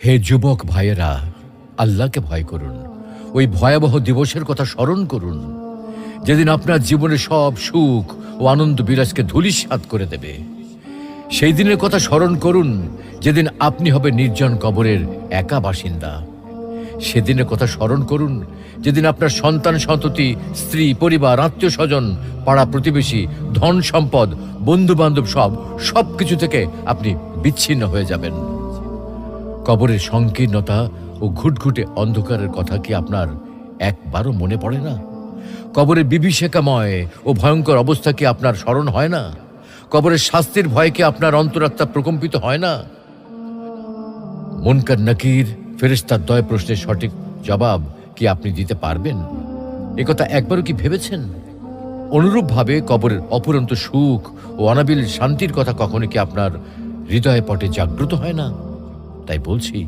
হে যুবক ভাইয়েরা, আল্লাহকে ভয় করুন। ওই ভয়াবহ দিবসের কথা স্মরণ করুন, যেদিন আপনার জীবনে সব সুখ ও আনন্দ বিলাসকে ধূলিসাৎ করে দেবে। সেই দিনের কথা স্মরণ করুন, যেদিন আপনি হবে নির্জন কবরের একা বাসিন্দা। সেদিনের কথা স্মরণ করুন, যেদিন আপনার সন্তান সন্ততি, স্ত্রী, পরিবার, আত্মীয় স্বজন, পাড়া প্রতিবেশী, ধন সম্পদ, বন্ধু বান্ধব সব কিছু থেকে আপনি বিচ্ছিন্ন হয়ে যাবেন। কবরের সংকীর্ণতা ও ঘুটঘুটে অন্ধকারের কথা কি আপনার একবারও মনে পড়ে না? কবরের বিভীষিকাময় ও ভয়ঙ্কর অবস্থা কি আপনার স্মরণ হয় না? কবরের শাস্তির ভয় কি আপনার অন্তরাত্মা প্রকম্পিত হয় না? মুনকার নাকির ফেরেশতার দয় প্রশ্নের সঠিক জবাব কি আপনি দিতে পারবেন? একথা একবারও কি ভেবেছেন? অনুরূপভাবে কবরের অফুরন্ত সুখ ও অনাবিল শান্তির কথা কখনো কি আপনার হৃদয় পটে জাগ্রত হয় না? তাই বলছি,